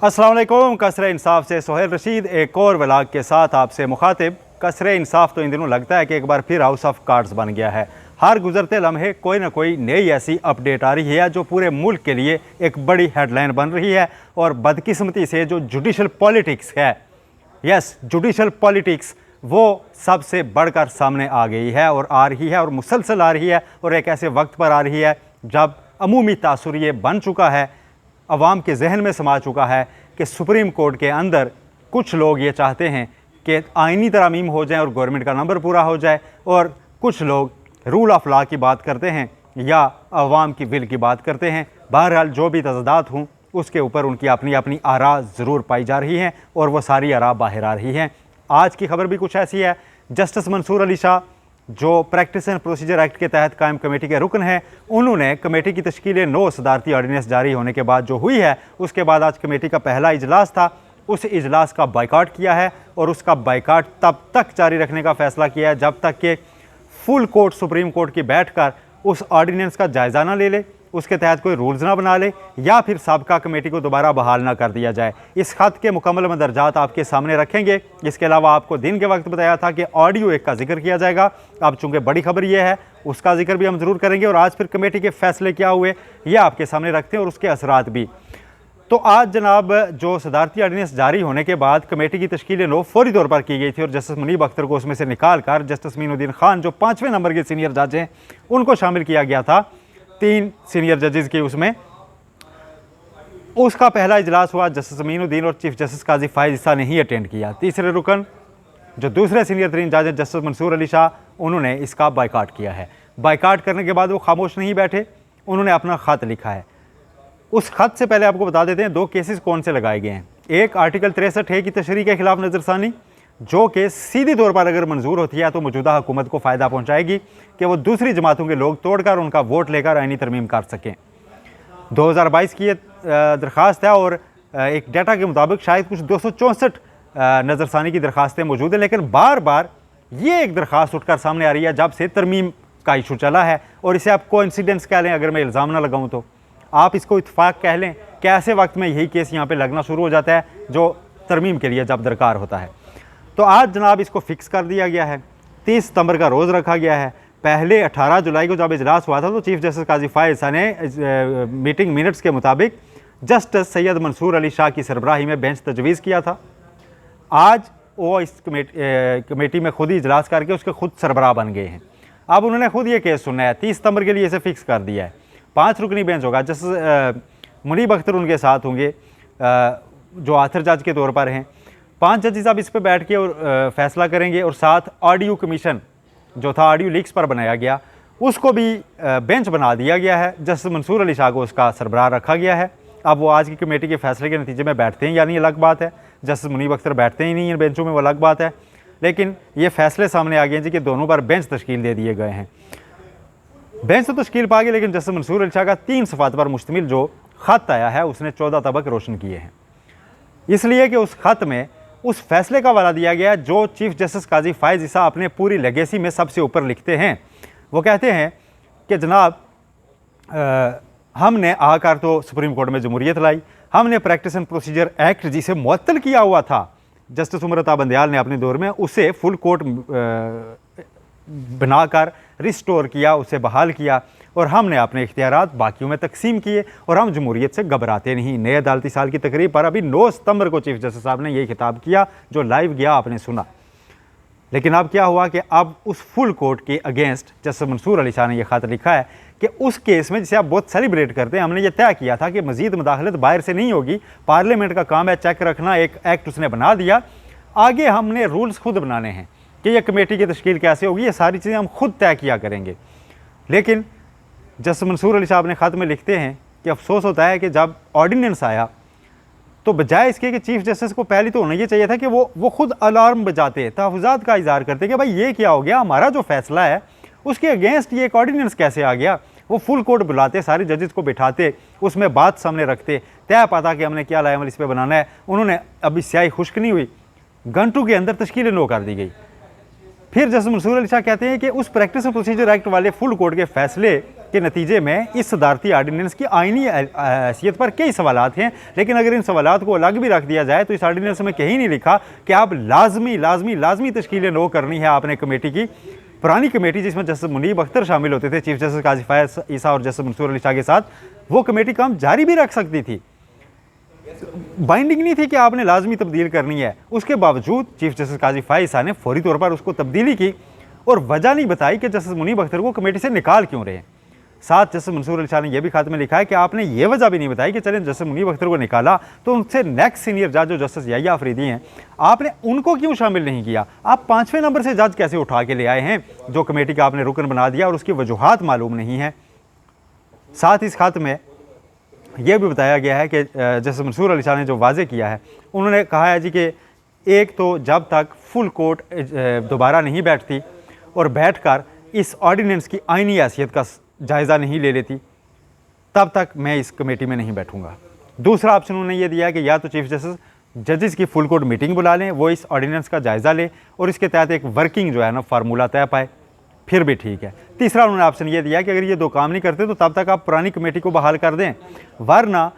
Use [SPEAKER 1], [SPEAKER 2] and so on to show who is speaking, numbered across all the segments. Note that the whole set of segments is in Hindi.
[SPEAKER 1] अस्सलाम वालेकुम। कसरे इंसाफ से सोहेल रशीद एक और व्लॉग के साथ आपसे मुखातिब। कसरे इंसाफ तो इन दिनों लगता है कि एक बार फिर हाउस ऑफ कार्ड्स बन गया है। हर गुजरते लम्हे कोई ना कोई नई ऐसी अपडेट आ रही है जो पूरे मुल्क के लिए एक बड़ी हेडलाइन बन रही है। और बदकिस्मती से जो जुडिशल पॉलिटिक्स है, यस जुडिशल पॉलिटिक्स, वो सबसे बढ़कर सामने आ गई है और आ रही है और मुसलसल आ रही है। और एक ऐसे वक्त पर आ रही है जब अमूमी तासुर ये बन चुका है, अवाम के जहन में समा चुका है कि सुप्रीम कोर्ट के अंदर कुछ लोग ये चाहते हैं कि आइनी तरमीम हो जाए और गवर्नमेंट का नंबर पूरा हो जाए, और कुछ लोग रूल ऑफ लॉ की बात करते हैं या अवाम की विल की बात करते हैं। बहरहाल जो भी तज़ादात हों उसके ऊपर उनकी अपनी अपनी आरा ज़रूर पाई जा रही हैं और वो सारी आरा बाहर आ रही हैं। आज की खबर भी कुछ ऐसी है। जस्टिस मंसूर अली शाह जो प्रैक्टिस एंड प्रोसीजर एक्ट के तहत कायम कमेटी के रुकन हैं, उन्होंने कमेटी की तश्कील 9 सदारती ऑर्डिनेंस जारी होने के बाद जो हुई है, उसके बाद आज कमेटी का पहला इजलास था। उस इजलास का बाइकाट किया है और उसका बाइकाट तब तक जारी रखने का फैसला किया है जब तक कि फुल कोर्ट सुप्रीम कोर्ट की बैठकर उस ऑर्डिनेंस का जायज़ा ना ले ले, उसके तहत कोई रूल्स ना बना ले या फिर साबका कमेटी को दोबारा बहाल ना कर दिया जाए। इस खत के मुकम्मल मदरजात आपके सामने रखेंगे। इसके अलावा आपको दिन के वक्त बताया था कि ऑडियो एक का जिक्र किया जाएगा। अब चूँकि बड़ी खबर यह है, उसका जिक्र भी हम ज़रूर करेंगे। और आज फिर कमेटी के फैसले क्या हुए ये आपके सामने रखते हैं और उसके असरात भी। तो आज जनाब जो सदारती ऑर्डिनेंस जारी होने के बाद कमेटी की तश्कील 9 फौरी तौर पर की गई थी और जस्टिस मुनीब अख्तर को उसमें से निकाल कर जस्टिस मीनुद्दीन खान जो 5वें नंबर के सीनियर जज हैं उनको शामिल किया गया था। 3 सीनियर जजेस की उसमें उसका पहला इजलास हुआ। जस्टिस मीनुद्दीन और चीफ जस्टिस काजी फायज ईसा ने ही अटेंड किया। तीसरे रुकन जो दूसरे सीनियर तरीन जज हैं जस्टिस मंसूर अली शाह, उन्होंने इसका बाइकाट किया है। बाइकाट करने के बाद वो खामोश नहीं बैठे, उन्होंने अपना ख़त लिखा है। उस खत से पहले आपको बता देते हैं 2 केसेस कौन से लगाए गए हैं। एक आर्टिकल 63 की तशरीह के खिलाफ नज़रसानी, जो कि सीधी तौर पर अगर मंजूर होती है तो मौजूदा हुकूमत को फ़ायदा पहुंचाएगी कि वो दूसरी जमातों के लोग तोड़कर उनका वोट लेकर आइनी तरमीम कर सकें। 2022 की ये दरख्वास्त है और एक डाटा के मुताबिक शायद कुछ 264 नज़रसानी की दरख्वास्तें मौजूद हैं, लेकिन बार बार ये एक दरख्वास्त उठकर सामने आ रही है जब से तरमीम का इशू चला है। और इसे आप कोइंसिडेंस कह लें, अगर मैं इल्ज़ाम ना लगाऊँ तो आप इसको इत्फाक कह लें कि ऐसे वक्त में यही केस यहाँ पे लगना शुरू हो जाता है जो तरमीम के लिए जब दरकार होता है। तो आज जनाब इसको फिक्स कर दिया गया है। 30 सितंबर का रोज़ रखा गया है। पहले 18 जुलाई को जब इजलास हुआ था तो चीफ जस्टिस काजी फायज ईसा ने मीटिंग मिनट्स के मुताबिक जस्टिस सैयद मंसूर अली शाह की सरबराही में बेंच तजवीज़ किया था। आज वो इस कमेटी में खुद ही इजलास करके उसके खुद सरबराह बन गए हैं। अब उन्होंने खुद ये केस सुना है। 30 सितंबर के लिए इसे फिक्स कर दिया है। 5 रुकनी बेंच होगा। जस्टिस मुनीब अख्तर उनके साथ होंगे जो आथर जज के तौर पर हैं। 5 जजेस अब इस पर बैठ के और फैसला करेंगे। और साथ ऑडियो कमीशन जो था ऑडियो लीक्स पर बनाया गया, उसको भी बेंच बना दिया गया है। जस्टिस मंसूर अली शाह को उसका सरबराह रखा गया है। अब वो आज की कमेटी के फैसले के नतीजे में बैठते हैं या नहीं अलग बात है। जस्टिस मुनीब अख्तर बैठते ही नहीं हैं बेंचों में, वो अलग बात है। लेकिन ये फैसले सामने आ गए हैं जी कि दोनों पर बेंच तश्कील दे दिए गए हैं। बेंच तो तश्कील पा गई, लेकिन जस्टिस मंसूर अली शाह का 3 सफ़ात पर मुश्तमिल जो ख़त आया है उसने 14 तबक रोशन किए हैं। इसलिए कि उस ख़त में उस फैसले का वाला दिया गया जो चीफ जस्टिस काजी फायज ईसा अपने पूरी लेगेसी में सबसे ऊपर लिखते हैं। वो कहते हैं कि जनाब हमने आकर तो सुप्रीम कोर्ट में जमहूरियत लाई, हमने प्रैक्टिस एंड प्रोसीजर एक्ट जिसे मुअत्तल किया हुआ था जस्टिस उमर बंदयाल ने अपने दौर में, उसे फुल कोर्ट बनाकर रिस्टोर किया, उसे बहाल किया और हमने अपने इख्तियारात बाकियों में तकसीम किए और हम जमहूरियत से घबराते नहीं। नए अदालती साल की तकरीब पर अभी 9 सितंबर को चीफ जस्टिस साहब ने यही खिताब किया जो लाइव गया, आपने सुना। लेकिन अब क्या हुआ कि अब उस फुल कोर्ट के अगेंस्ट जस्टिस मंसूर अली शाह ने यह खत लिखा है कि उस केस में जिसे आप बहुत सेलिब्रेट करते हैं, हमने ये तय किया था कि मजीद मुदाखलत बाहर से नहीं होगी, पार्लियामेंट का काम है चेक रखना, एक एक्ट उसने बना दिया, आगे हमने रूल्स खुद बनाने हैं कि यह कमेटी की तश्कील कैसे होगी, ये सारी चीज़ें हम खुद तय किया करेंगे। लेकिन जस्टिस मंसूर अली साहब ने ख़त में लिखते हैं कि अफसोस होता है कि जब ऑर्डिनेंस आया तो बजाय इसके कि चीफ जस्टिस को पहले तो होना ये चाहिए था कि वो खुद अलार्म बजाते, तहफ़्फ़ुज़ात का इज़हार करते कि भाई ये क्या हो गया, हमारा जो फैसला है उसके अगेंस्ट ये एक ऑर्डिनेंस कैसे आ गया। वो फुल कोर्ट बुलाते, सारे जजेस को बिठाते, उसमें बात सामने रखते, तय पाता कि हमने क्या लाया अमल इस पर बनाना है। उन्होंने अभी स्याही खुश्क नहीं हुई, घंटों के अंदर तश्कील 9 कर दी गई। फिर जस्टिस मंसूर अली शाह कहते हैं कि उस प्रैक्टिस एंड प्रोसीजर एक्ट वाले फुल कोर्ट के फैसले के नतीजे में इस सदारती आर्डीनेंस की आइनी हैसियत पर कई सवालात हैं, लेकिन अगर इन सवालात को अलग भी रख दिया जाए तो इस आर्डीनेंस में कहीं नहीं लिखा कि आप लाजमी तश्कील नो करनी है आपने कमेटी की। पुरानी कमेटी जिसमें जस्टिस मुनीब अख्तर शामिल होते थे, चीफ जस्टिस काजी फायज ईसा और जस्टिस मंसूर अली शाह के साथ, वो कमेटी काम जारी भी रख सकती थी, बाइंडिंग नहीं थी कि आपने लाजमी तब्दील करनी है। उसके बावजूद चीफ जस्टिस काजी फायज ईसा ने फौरी तौर पर उसको तब्दीली की और वजह नहीं बताई कि जस्टिस मुनीब अख्तर को कमेटी से निकाल क्यों रहे हैं। साथ जस्टिस मंसूर अली शाह ने यह भी खाते में लिखा है कि आपने ये वजह भी नहीं बताई कि चलें जस्टिस मुनीब अख्तर को निकाला तो उनसे नेक्स्ट सीनियर जज जो जस्टिस याहिया अफरीदी हैं, आपने उनको क्यों शामिल नहीं किया? आप 5वें नंबर से जज कैसे उठा के ले आए हैं जो कमेटी का आपने रुकन बना दिया और उसकी वजूहात मालूम नहीं है। साथ इस खाते में यह भी बताया गया है कि जस्टिस मंसूर अली शाह ने जो वाजे किया है, उन्होंने कहा है जी कि एक तो जब तक फुल कोर्ट दोबारा नहीं बैठती और बैठकर इस ऑर्डिनेंस की आइनी हैसियत का जायज़ा नहीं ले लेती, तब तक मैं इस कमेटी में नहीं बैठूंगा। दूसरा ऑप्शन उन्होंने ये दिया कि या तो चीफ जस्टिस जजेस की फुल कोर्ट मीटिंग बुला लें, वो इस ऑर्डिनेंस का जायज़ा ले और इसके तहत एक वर्किंग जो है ना फार्मूला तय पाए, फिर भी ठीक है। तीसरा उन्होंने ऑप्शन ये दिया कि अगर ये दो काम नहीं करते तो तब तक आप पुरानी कमेटी को बहाल कर दें, वरना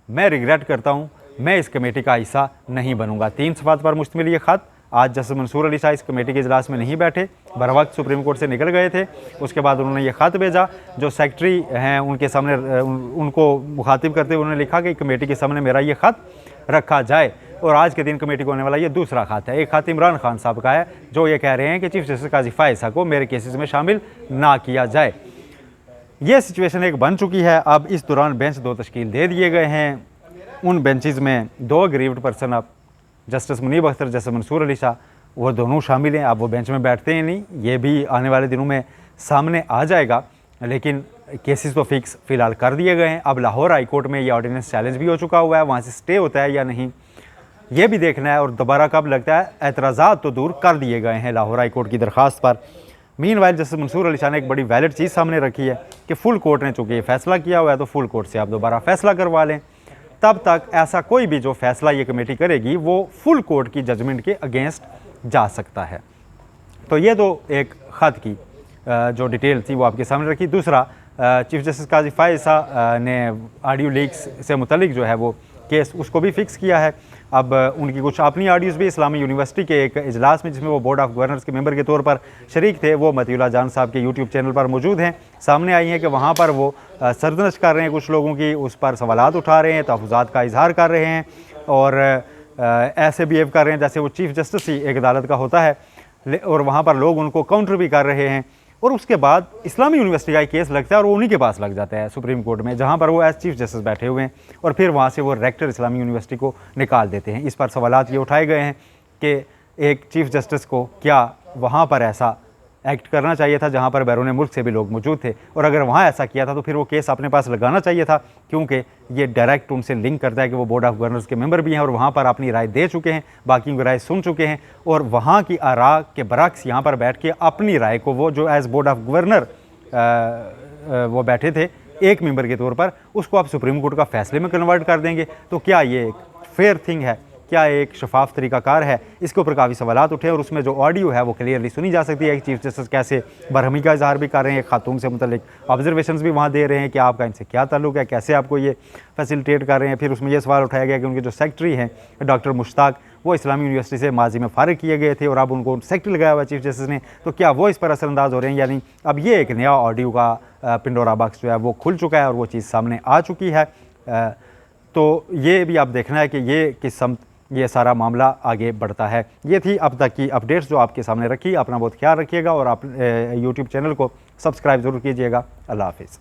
[SPEAKER 1] मैं रिग्रेट करता हूँ, मैं इस कमेटी का हिस्सा नहीं बनूंगा। 3 सफ़ात पर मुश्तमिल ये ख़त। आज जस्टिस मंसूर अली शाह इस कमेटी के इजलास में नहीं बैठे, बर वक्त सुप्रीम कोर्ट से निकल गए थे। उसके बाद उन्होंने ये ख़त भेजा, जो सेक्रेटरी हैं उनके सामने उनको मुखातिब करते हुए उन्होंने लिखा कि कमेटी के सामने मेरा ये ख़त रखा जाए। और आज के दिन कमेटी को होने वाला ये दूसरा ख़त है। एक ख़त इमरान खान साहब का है जो ये कह रहे हैं कि चीफ जस्टिस काजी फायज ईसा को मेरे केसेस में शामिल ना किया जाए। ये सिचुएशन एक बन चुकी है। अब इस दौरान बेंच 2 तश्कील दे दिए गए हैं। उन बेंचेस में 2 अग्रीव्ड पर्सन अब जस्टिस मुनीब अख्तर, जस्टिस मंसूर अली शाह, वो दोनों शामिल हैं। अब वो बेंच में बैठते हैं नहीं, ये भी आने वाले दिनों में सामने आ जाएगा, लेकिन केसेस तो फिक्स फ़िलहाल कर दिए गए हैं। अब लाहौर हाई कोर्ट में ये ऑर्डिनेंस चैलेंज भी हो चुका हुआ है, वहाँ से स्टे होता है या नहीं ये भी देखना है और दोबारा कब लगता है। एतराज़ात तो दूर कर दिए गए हैं लाहौर हाई कोर्ट की दरख्वास्त पर। मीनवाइल जस्टिस मंसूर अली शाह ने एक बड़ी वैलिड चीज़ सामने रखी है कि फुल कोर्ट ने चूँकि ये फैसला किया हुआ है तो फुल कोर्ट से आप दोबारा फैसला करवा लें। तब तक ऐसा कोई भी जो फैसला ये कमेटी करेगी वो फुल कोर्ट की जजमेंट के अगेंस्ट जा सकता है। तो ये तो एक ख़त की जो डिटेल थी वो आपके सामने रखी। दूसरा, चीफ जस्टिस काजी फायज ईसा ने ऑडियो लीक्स से मुतलिक जो है वो केस उसको भी फिक्स किया है। अब उनकी कुछ अपनी ऑडियोज़ भी इस्लामी यूनिवर्सिटी के एक इजलास में जिसमें वो बोर्ड ऑफ गवर्नर्स के मेंबर के तौर पर शरीक थे, वो मतीउल्लाह जान साहब के यूट्यूब चैनल पर मौजूद हैं, सामने आई हैं कि वहाँ पर वो सरदनश कर रहे हैं कुछ लोगों की, उस पर सवालात उठा रहे हैं, तहफ़्फ़ुज़ात का इजहार कर रहे हैं और ऐसे बिहेव कर रहे हैं जैसे वो चीफ जस्टिस ही एक अदालत का होता है और वहाँ पर लोग उनको काउंटर भी कर रहे हैं। और उसके बाद इस्लामी यूनिवर्सिटी का एक केस लगता है और वो उन्हीं के पास लग जाता है सुप्रीम कोर्ट में, जहाँ पर वो एज चीफ जस्टिस बैठे हुए हैं और फिर वहाँ से वो रेक्टर इस्लामी यूनिवर्सिटी को निकाल देते हैं। इस पर सवालात ये उठाए गए हैं कि एक चीफ जस्टिस को क्या वहाँ पर ऐसा एक्ट करना चाहिए था जहाँ पर बैरून मुल्क से भी लोग मौजूद थे, और अगर वहाँ ऐसा किया था तो फिर वो केस अपने पास लगाना चाहिए था, क्योंकि ये डायरेक्ट उनसे लिंक करता है कि वो बोर्ड ऑफ गवर्नर्स के मेंबर भी हैं और वहाँ पर अपनी राय दे चुके हैं, बाकी की राय सुन चुके हैं और वहाँ की आरा के बरक्स यहाँ पर बैठ के अपनी राय को वो जो एज बोर्ड ऑफ गवर्नर वो बैठे थे एक मेंबर के तौर पर, उसको आप सुप्रीम कोर्ट का फैसले में कन्वर्ट कर देंगे। तो क्या ये एक फेयर थिंग है? क्या एक शफाफ तरीक़ाकार है? इसके ऊपर काफ़ी सवालात उठे और उसमें जो ऑडियो है वो क्लियरली सुनी जा सकती है। एक चीफ जस्टिस कैसे बरहमी का इजहार भी कर रहे हैं, एक खातून से मुतल्लिक ऑब्जर्वेशंस भी वहाँ दे रहे हैं कि आपका इनसे क्या ताल्लुक़ है, कैसे आपको ये फैसिलिटेट कर रहे हैं। फिर उसमें यह सवाल उठाया गया कि उनके जो सेक्रेटरी हैं डॉक्टर मुश्ताक, वो इस्लामी यूनिवर्सिटी से माजी में फ़ारिग किए गए थे और अब उनको सेक्रेटरी लगाया हुआ चीफ जस्टिस ने, तो क्या वो इस पर असरअंदाज हो रहे हैं या नहीं? अब ये एक नया ऑडियो का पिंडोरा बॉक्स जो है वो खुल चुका है और वो चीज़ सामने आ चुकी है। तो ये भी आप देखना है कि ये किस समत ये सारा मामला आगे बढ़ता है। ये थी अब तक की अपडेट्स जो आपके सामने रखी। अपना बहुत ख्याल रखिएगा और आप यूट्यूब चैनल को सब्सक्राइब ज़रूर कीजिएगा। अल्लाह हाफ़िज़।